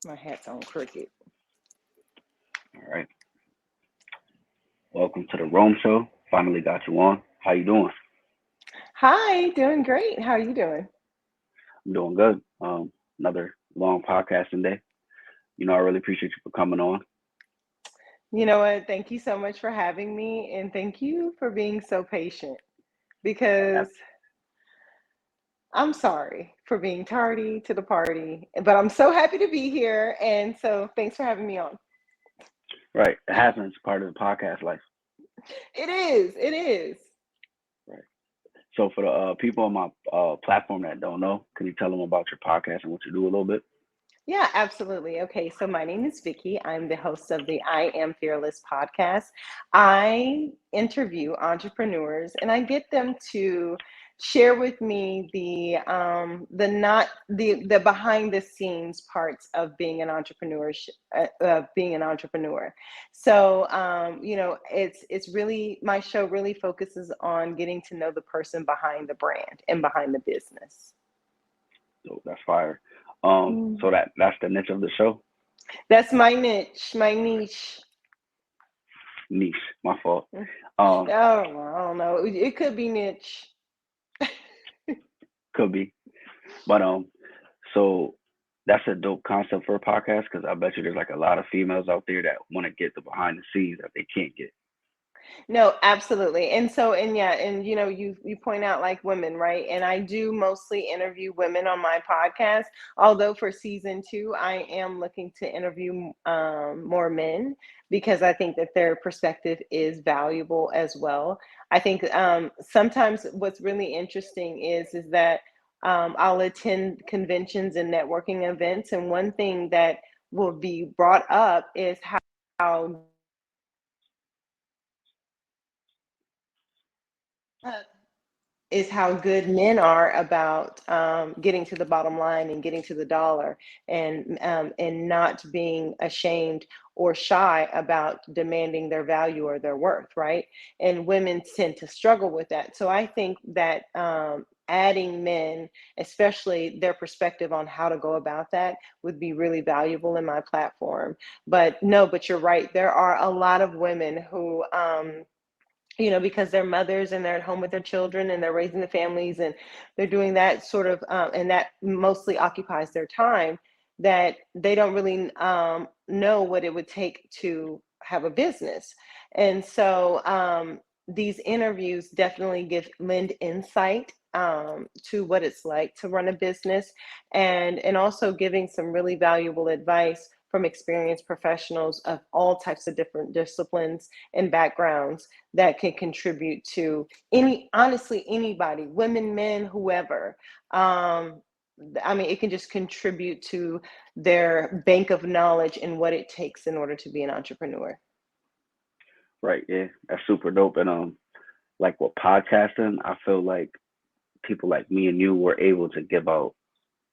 My hat's on crooked. All right. Welcome to the Rome Show. Finally got you on. How you doing? Hi, doing great. How are you doing? I'm doing good. Another long podcasting day. I really appreciate you for coming on. You know what? Thank you so much for having me, and thank you for being so patient because Yep. I'm sorry for being tardy to the party, but I'm so happy to be here. And so thanks for having me on. Right. It happens. Part of the podcast life. It is. It is. Right. So for the people on my platform that don't know, can you tell them about your podcast and what you do a little bit? Yeah, absolutely. Okay, so my name is Vickie. I'm the host of the I Am Fearless podcast. I interview entrepreneurs and I get them to share with me the not the behind the scenes parts of being an entrepreneur of being an entrepreneur. So it's really my show really focuses on getting to know the person behind the brand and behind the business. So that's fire. Mm. So that's the niche of the show. That's my niche, my niche. Niche. My fault. Oh, Um, I don't know. It could be niche. could be. But so that's a dope concept for a podcast because I bet you there's like a lot of females out there that want to get the behind the scenes that they can't get. No, absolutely. And so, and yeah, and you point out like women, right? And I do mostly interview women on my podcast. Although for season two, I am looking to interview more men because I think that their perspective is valuable as well. I think sometimes what's really interesting is that I'll attend conventions and networking events, and one thing that will be brought up is how is how good men are about getting to the bottom line and getting to the dollar and not being ashamed or shy about demanding their value or their worth, right? And women tend to struggle with that. So I think that adding men, especially their perspective on how to go about that, would be really valuable in my platform. But no, but you're right. There are a lot of women who because they're mothers and they're at home with their children and they're raising the families and they're doing that sort of, and that mostly occupies their time, that they don't really know what it would take to have a business. And so these interviews definitely lend insight to what it's like to run a business and also giving some really valuable advice from experienced professionals of all types of different disciplines and backgrounds that can contribute to honestly anybody, women, men, whoever. um I mean, it can just contribute to their bank of knowledge and what it takes in order to be an entrepreneur. Right. Yeah. That's super dope. And like with podcasting, I feel like people like me and you were able to give out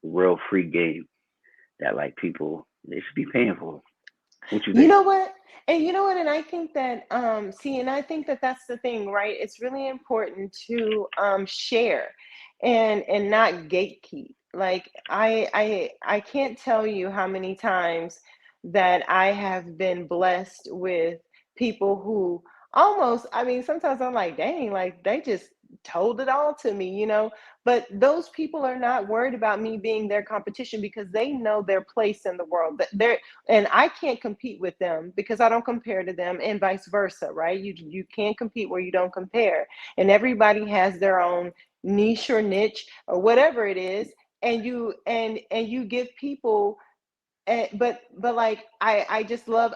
real free game that like people they should be paying for. What you You think? know what? And you know what? And I think that see, and I think that that's the thing, right? It's really important to share and not gatekeep. Like I can't tell you how many times that I have been blessed with people who almost, I mean, sometimes I'm like, dang, like they just told it all to me, but those people are not worried about me being their competition because they know their place in the world. That they're and I can't compete with them because I don't compare to them, and vice versa, right? You can't compete where you don't compare, and everybody has their own niche or niche or whatever it is, and you give people. But like I just love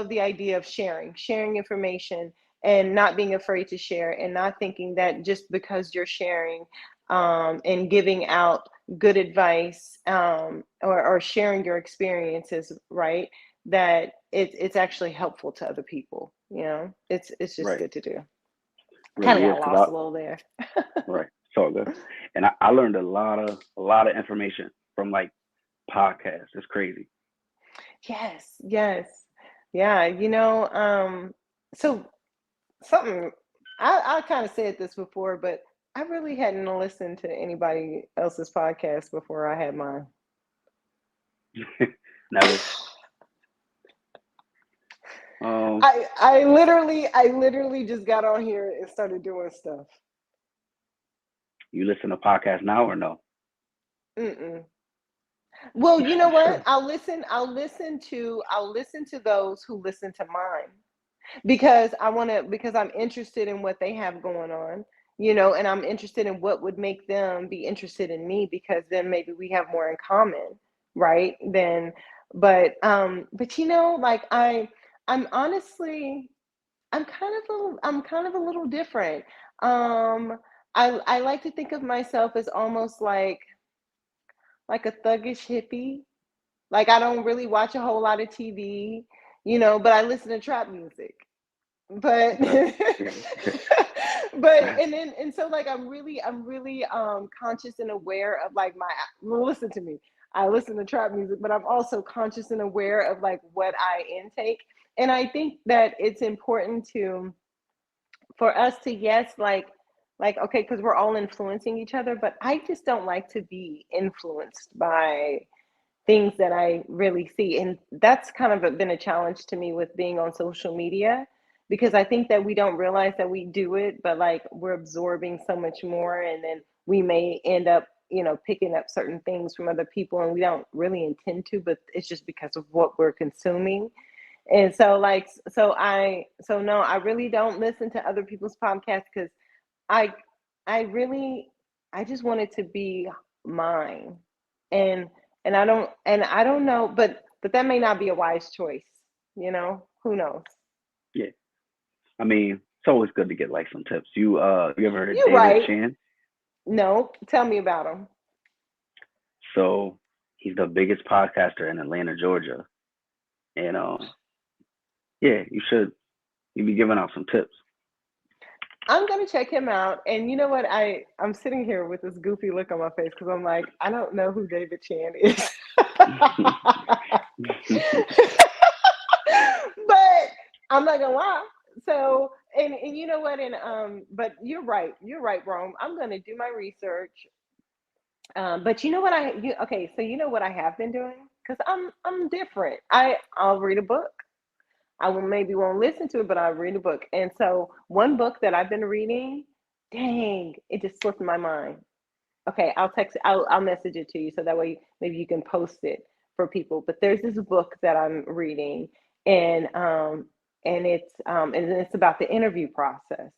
the idea of sharing information and not being afraid to share and not thinking that just because you're sharing and giving out good advice or sharing your experiences, right, that it's actually helpful to other people. It's just Right. good to do. Kind of Really is got because lost a little there. right. It's all good. And I learned a lot of information from like podcasts. It's crazy. Yes, yes. Yeah, so something I kind of said this before, but I really hadn't listened to anybody else's podcast before I had mine. Never. Um, I literally just got on here and started doing stuff. you listen to podcasts now or no? Mm-mm. Well, You you know what? should. I'll listen to those who listen to mine, because because I'm interested in what they have going on, and I'm interested in what would make them be interested in me, because then maybe we have more in common, right? Then but like I'm honestly I'm kind of a little different. Um I like to think of myself as almost like a thuggish hippie. Like, I don't really watch a whole lot of TV, but I listen to trap music. But Okay. and so like I'm really conscious and aware of like my well, listen to me. I listen to trap music, but I'm also conscious and aware of like what I intake. And I think that it's important to for us to, yes, like okay, because we're all influencing each other, but I just don't like to be influenced by things that I really see. And that's kind of been a challenge to me with being on social media, because I think that we don't realize that we do it, but like we're absorbing so much more. And then we may end up, picking up certain things from other people, and we don't really intend to, but it's just because of what we're consuming. And so, like, so no, I really don't listen to other people's podcasts, because I, I really, I just want it to be mine, and and I don't know, but that may not be a wise choice. Who knows? Yeah. I mean, it's always good to get like some tips. You ever heard of You're David right. Chan? No, tell me about them. So he's the biggest podcaster in Atlanta, Georgia. And yeah, you be giving out some tips. I'm gonna check him out, and you know what? I'm sitting here with this goofy look on my face, because I'm like, I don't know who David Chan is. But I'm not gonna lie. So, and you know what? And but you're right, Rome. I'm gonna do my research. But you know what okay, so you know what I have been doing? Because I'm different. I'll read a book. I will maybe won't listen to it, but I'll read a book. And so one book that I've been reading, dang, it just slipped my mind. Okay, I'll message it to you, so that way maybe you can post it for people. But there's this book that I'm reading, and it's about the interview process,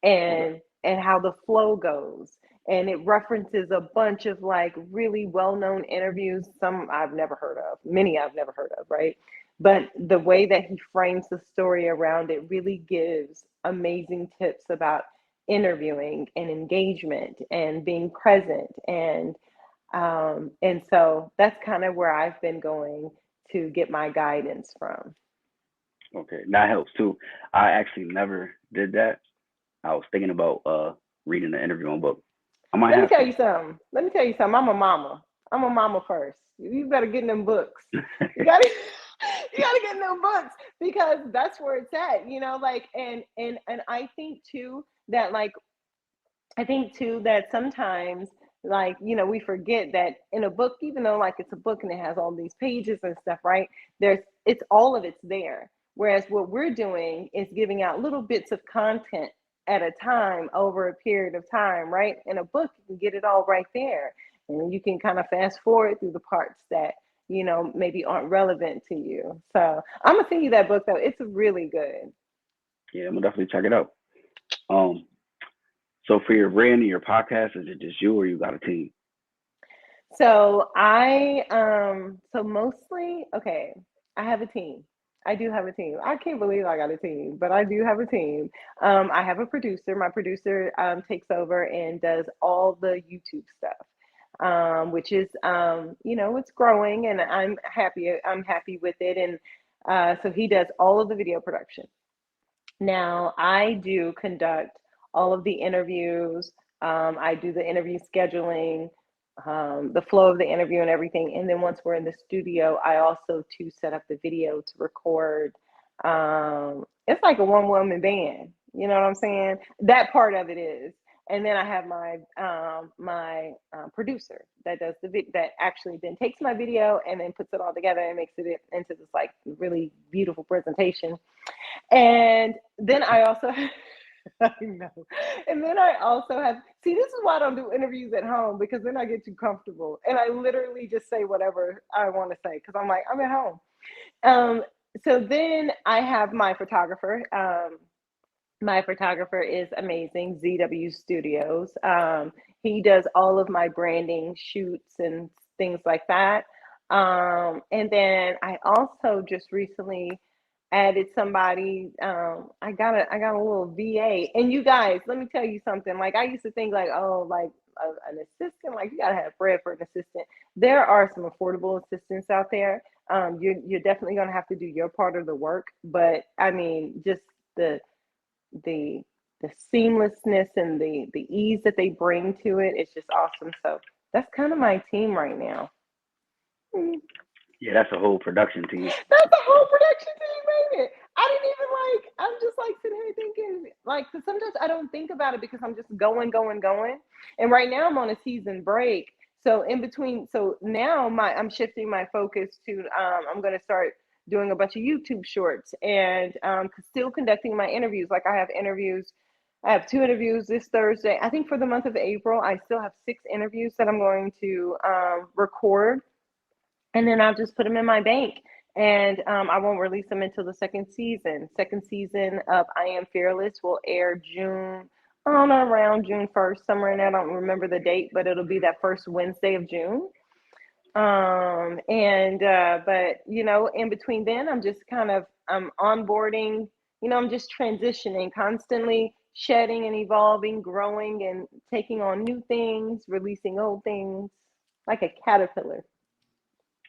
Okay. and how the flow goes. And it references a bunch of like really well-known interviews, some I've never heard of, many I've never heard of, right? But the way that he frames the story around it really gives amazing tips about interviewing and engagement and being present. And so that's kind of where I've been going to get my guidance from. Okay. That helps too. I actually never did that. I was thinking about reading the interview on book. I might Let me have tell to. you something. Let me tell you something. I'm a mama first. You better get in them books. You gotta you gotta get in them books, because that's where it's at, like. And I think too that sometimes, like, we forget that in a book, even though like it's a book and it has all these pages and stuff, right? It's all of it's there. Whereas what we're doing is giving out little bits of content at a time over a period of time, right? In a book, you can get it all right there. And you can kind of fast forward through the parts that, maybe aren't relevant to you. So I'm gonna send you that book though. It's really good. Yeah, I'm gonna definitely check it out. Um, so for your brand and your podcast, is it just you or you got a team? So mostly, okay, I have a team. I do have a team. I can't believe I got a team, but I do have a team. I have a producer. My producer takes over and does all the YouTube stuff, which is, it's growing, and I'm happy. I'm happy with it. And so he does all of the video production. Now, I do conduct all of the interviews. I do the interview scheduling, the flow of the interview and everything. And then once we're in the studio, I also to set up the video to record. It's like a one woman band. You know what I'm saying? That part of it is. And then I have my producer that does that actually then takes my video and then puts it all together and makes it into this like really beautiful presentation. And then I also I know. And then I also have, see, this is why I don't do interviews at home, because then I get too comfortable and I literally just say whatever I want to say because I'm like, I'm at home. Um, so then I have my photographer. My photographer is amazing, ZW Studios. He does all of my branding shoots and things like that. And then I also just recently added somebody. I got a little VA. And you guys, let me tell you something. Like I used to think like, oh, like an assistant, like you gotta have bread for an assistant. There are some affordable assistants out there. You're definitely gonna have to do your part of the work, but I mean, just the the the seamlessness and the ease that they bring to it, it's just awesome. So that's kind of my team right now. Mm. Yeah, that's a whole production team. That's the whole production team, baby. I didn't even like. I'm just like sitting here thinking, like, 'cause sometimes I don't think about it because I'm just going, going, going. And right now I'm on a season break, so in between. So now I'm shifting my focus to. I'm going to start doing a bunch of YouTube shorts and still conducting my interviews. Like I have interviews. I have 2 interviews this Thursday. I think for the month of April, I still have 6 interviews that I'm going to record, and then I'll just put them in my bank. And I won't release them until the second season. Second season of I Am Fearless will air June, I don't know, around June 1st, somewhere in there. I don't remember the date, but it'll be that first Wednesday of June. But in between then, I'm just kind of I'm onboarding. I'm just transitioning, constantly shedding and evolving, growing and taking on new things, releasing old things, like a caterpillar.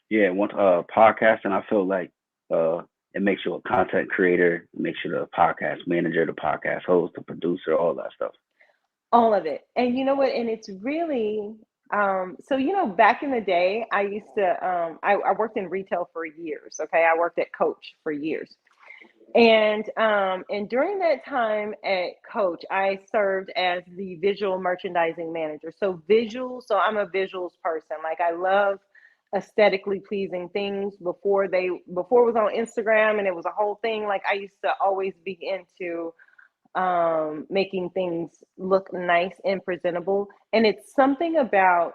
Yeah, once podcasting, I feel like uh it makes you a content creator, it makes you the podcast manager, the podcast host, the producer, all that stuff. All of it. And you know what? And it's really, so, back in the day, I used to, I worked in retail for years. Okay. I worked at Coach for years. And during that time at Coach, I served as the visual merchandising manager. So so I'm a visuals person. Like I love aesthetically pleasing things before it was on Instagram and it was a whole thing. Like I used to always be into making things look nice and presentable. And it's something about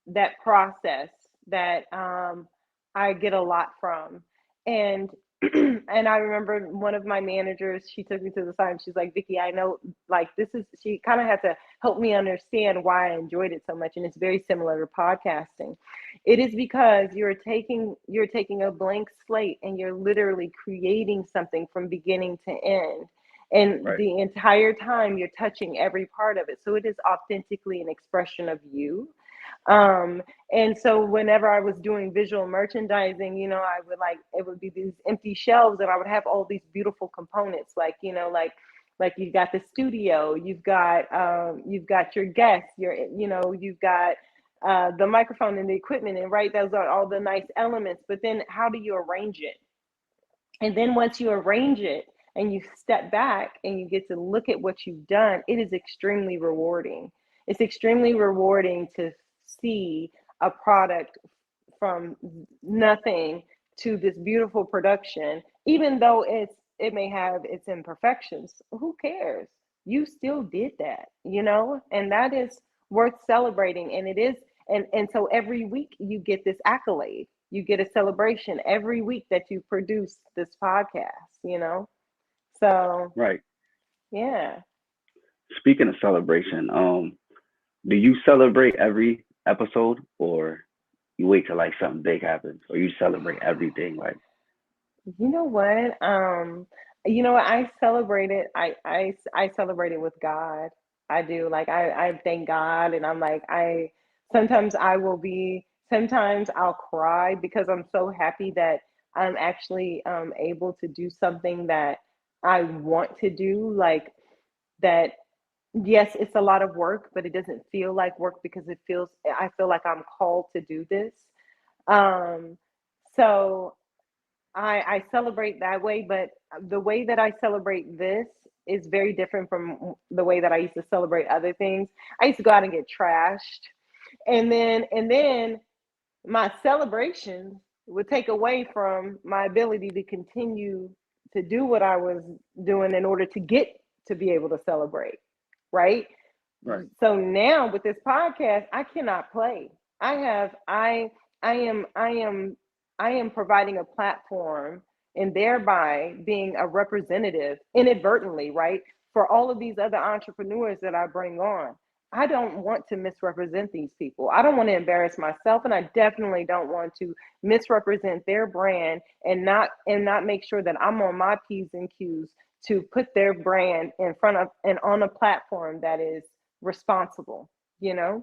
that process that I get a lot from. And and I remember one of my managers, she took me to the side and she's like, Vickie, I know like this is, she kind of had to help me understand why I enjoyed it so much. And it's very similar to podcasting. It is because you're taking a blank slate and you're literally creating something from beginning to end, and Right. the entire time you're touching every part of it, so it is authentically an expression of you. um and so whenever I was doing visual merchandising, I would like, it would be these empty shelves and I would have all these beautiful components, like you've got the studio, you've got your guests, you've got the microphone and the equipment, and right, those are all the nice elements, but then how do you arrange it? And then once you arrange it and you step back and you get to look at what you've done, it is extremely rewarding. It's extremely rewarding to see a product from nothing to this beautiful production, even though it may have its imperfections. Who cares? You still did that, and that is worth celebrating. And it is, and so every week you get this accolade, you get a celebration every week that you produce this podcast. So Right. yeah. Speaking of celebration, do you celebrate every episode or you wait till like something big happens or you celebrate everything like You know what? I celebrate it. I celebrate it with God. I do. Like I thank God, and I'm like sometimes I will be. Sometimes I'll cry because I'm so happy that I'm actually able to do something that I want to do. Like that. Yes, it's a lot of work, but it doesn't feel like work because I feel like I'm called to do this. Um, so I celebrate that way, but the way that I celebrate this is very different from the way that I used to celebrate other things. I used to go out and get trashed, and then my celebrations would take away from my ability to continue to do what I was doing in order to get to be able to celebrate, right? Right. So now with this podcast, I cannot play. I have I am providing a platform and thereby being a representative inadvertently, right? For all of these other entrepreneurs that I bring on. I don't want to misrepresent these people. I don't want to embarrass myself, and I definitely don't want to misrepresent their brand and not make sure that I'm on my P's and Q's to put their brand in front of and on a platform that is responsible, you know?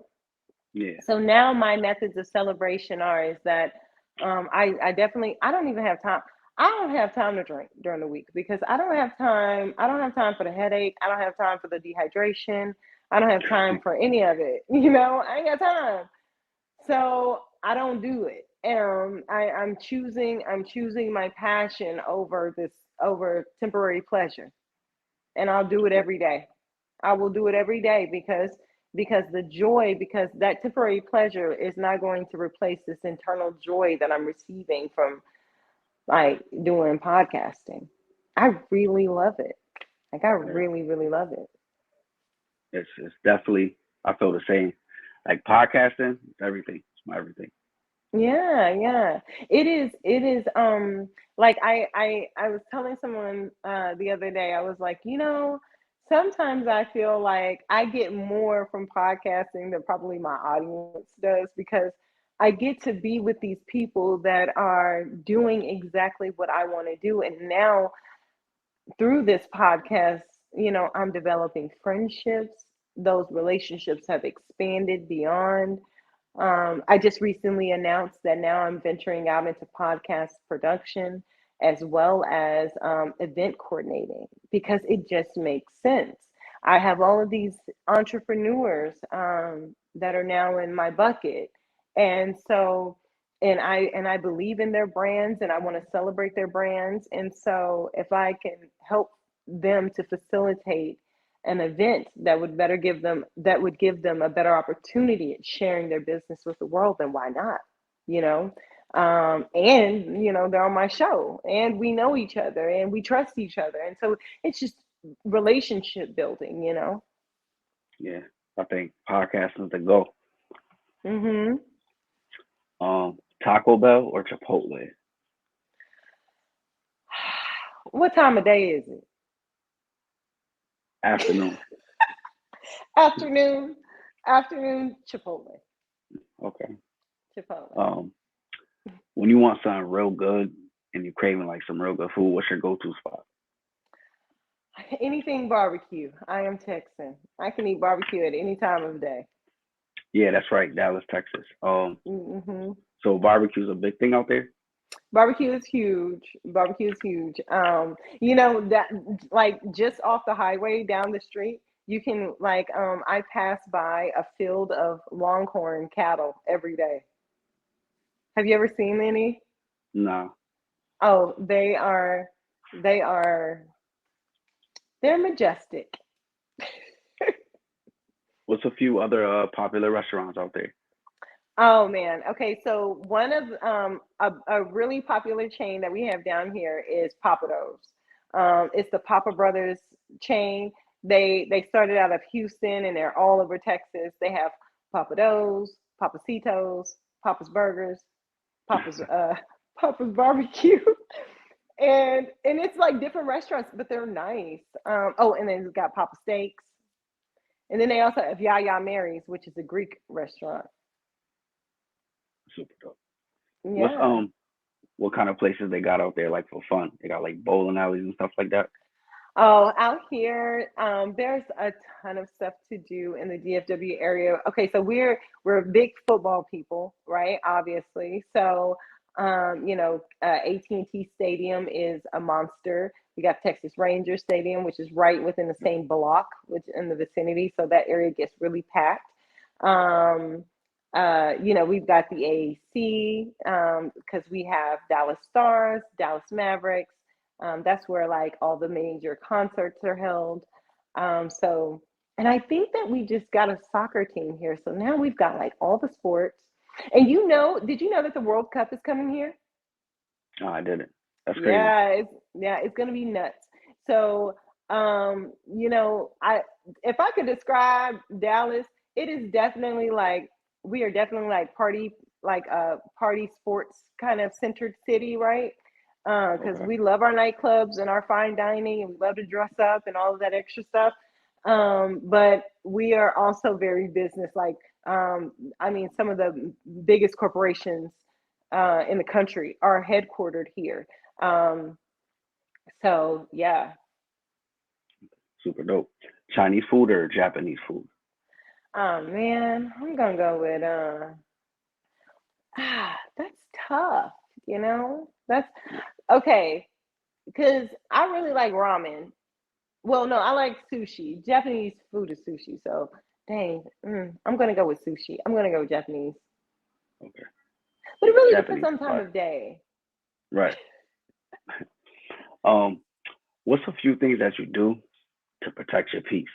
Yeah. So now my methods of celebration are is that I definitely I don't even have time. I don't have time to drink during the week because I don't have time. I don't have time for the headache. I don't have time for the dehydration. I don't have time for any of it. I ain't got time. So I don't do it. I'm choosing my passion over temporary pleasure, and I'll do it every day. I will do it every day because that temporary pleasure is not going to replace this internal joy that I'm receiving from like doing podcasting. I really love it. Like I Yeah. really, really love it. It's definitely, I feel the same. Like podcasting, it's everything. It's my everything. Yeah, yeah. It is like I was telling someone the other day, I was like, sometimes I feel like I get more from podcasting than probably my audience does because I get to be with these people that are doing exactly what I want to do. And now through this podcast, I'm developing friendships. Those relationships have expanded beyond. I just recently announced that now I'm venturing out into podcast production as well as event coordinating because it just makes sense. I have all of these entrepreneurs that are now in my bucket, and so and I believe in their brands and I want to celebrate their brands. And so if I can help them to facilitate an event that would give them a better opportunity at sharing their business with the world, then why not? You know, and they're on my show, and we know each other, and we trust each other, and so it's just relationship building. Yeah. I think podcasting is the go. Hmm. Taco Bell or Chipotle? What time of day is it? Afternoon. Afternoon. Afternoon. Chipotle. Okay. Chipotle. Um, when you want something real good and you're craving like some real good food, what's your go-to spot? Anything barbecue. I am Texan. I can eat barbecue at any time of day. Yeah, that's right, Dallas, Texas. Hmm. So barbecue's a big thing out there. Barbecue is huge. Barbecue is huge. That like just off the highway down the street, you can I pass by a field of longhorn cattle every day. Have you ever seen any? Nah. Oh, they are they're majestic. What's a few other popular restaurants out there? Oh man. Okay, so one of a really popular chain that we have down here is Papados. It's the Papa Brothers chain. They started out of Houston and they're all over Texas. They have Papados, Papacitos, Papa's Burgers, Papa's Papa's Barbecue. And it's like different restaurants, but they're nice. Oh, and then it's got Papa Steaks. And then they also have Yaya Mary's, which is a Greek restaurant. Super dope. What's Yeah. what kind of places they got out there like for fun? They got like bowling alleys and stuff like that. Oh, out here, there's a ton of stuff to do in the DFW area. Okay, so we're big football people, right? Obviously. So, AT&T Stadium is a monster. We got Texas Ranger Stadium, which is right within the same block, which in the vicinity. So that area gets really packed. Um, we've got the AAC because we have Dallas Stars, Dallas Mavericks. That's where like all the major concerts are held. So, and I think that we just got a soccer team here. So now we've got like all the sports. And did you know that the World Cup is coming here? No, I didn't. That's crazy. It's gonna be nuts. So, I if I could describe Dallas, it is definitely like we are definitely like a party sports kind of centered city, right? Because Okay. we love our nightclubs and our fine dining, and we love to dress up and all of that extra stuff. But we are also very business like. I mean, some of the biggest corporations in the country are headquartered here. Um, so yeah. Super dope. Chinese food or Japanese food? Oh man, I'm gonna go with that's tough, That's okay, because I really like ramen. Well, no, I like sushi. Japanese food is sushi, so dang, I'm gonna go with sushi. I'm gonna go with Japanese. Okay. But it Yeah, really depends Japanese on time fire. of day. Right. Um, what's a few things that you do to protect your peace?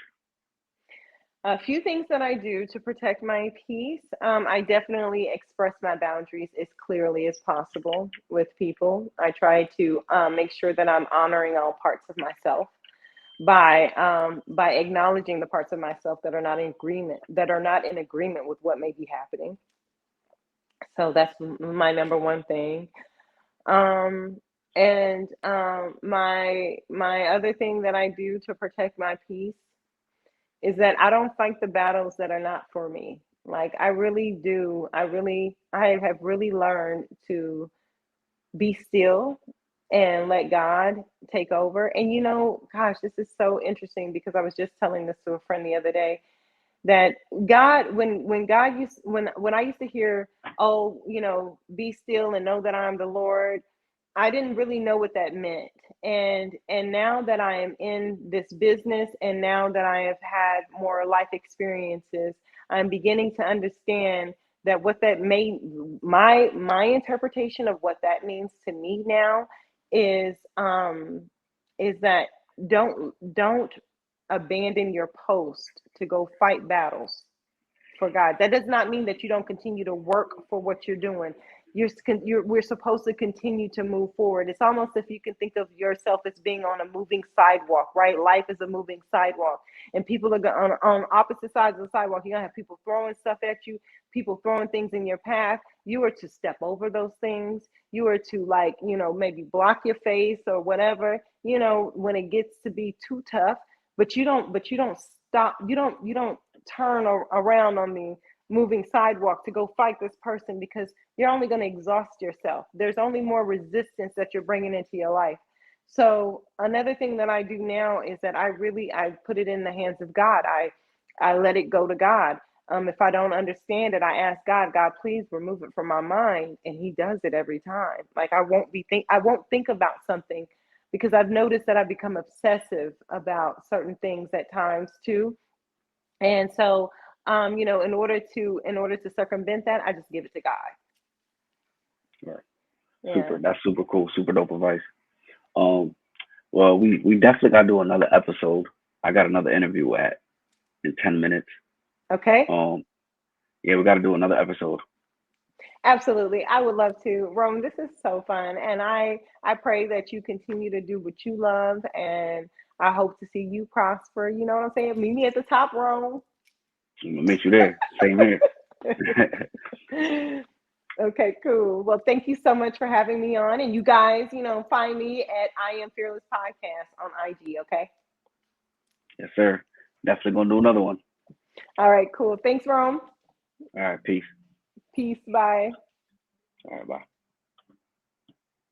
A few things that I do to protect my peace. I definitely express my boundaries as clearly as possible with people. I try to make sure that I'm honoring all parts of myself by acknowledging the parts of myself that are not in agreement with what may be happening. So that's my number one thing. Um, and my other thing that I do to protect my peace is that I don't fight the battles that are not for me. Like I really do. I have really learned to be still and let God take over. And gosh, this is so interesting because I was just telling this to a friend the other day that God, when God used when I used to hear, oh, be still and know that I'm the Lord, I didn't really know what that meant. And now that I am in this business and now that I have had more life experiences, I'm beginning to understand that what that made my interpretation of what that means to me now is is that don't abandon your post to go fight battles for God. That does not mean that you don't continue to work for what you're doing. We're supposed to continue to move forward. It's almost if you can think of yourself as being on a moving sidewalk, right? Life is a moving sidewalk, and people are on opposite sides of the sidewalk. You're gonna have people throwing stuff at you, people throwing things in your path. You are to step over those things. You are to maybe block your face or whatever. When it gets to be too tough, but you don't stop. You don't turn around on the moving sidewalk to go fight this person because you're only going to exhaust yourself. There's only more resistance that you're bringing into your life. So another thing that I do now is that I put it in the hands of God. I let it go to God. If I don't understand it, I ask God, God, please remove it from my mind, and He does it every time. Like I won't think about something because I've noticed that I become obsessive about certain things at times too. And so, in order to circumvent that, I just give it to God. Right. Yeah. Super. That's super cool. Super dope advice. Um, well, we definitely got to do another episode. I got another interview at in 10 minutes. Okay. Um, yeah, we got to do another episode. Absolutely. I would love to. Rome, this is so fun. And I pray that you continue to do what you love. And I hope to see you prosper. You know what I'm saying? Meet me at the top, Rome. I'm gonna meet you there. Same here. Okay, cool. Well, thank you so much for having me on. And you guys, find me at I Am Fearless Podcast on IG. Okay. Yes, sir. Definitely gonna do another one. All right, cool. Thanks, Rome. All right. Peace. Peace. Bye. All right. Bye.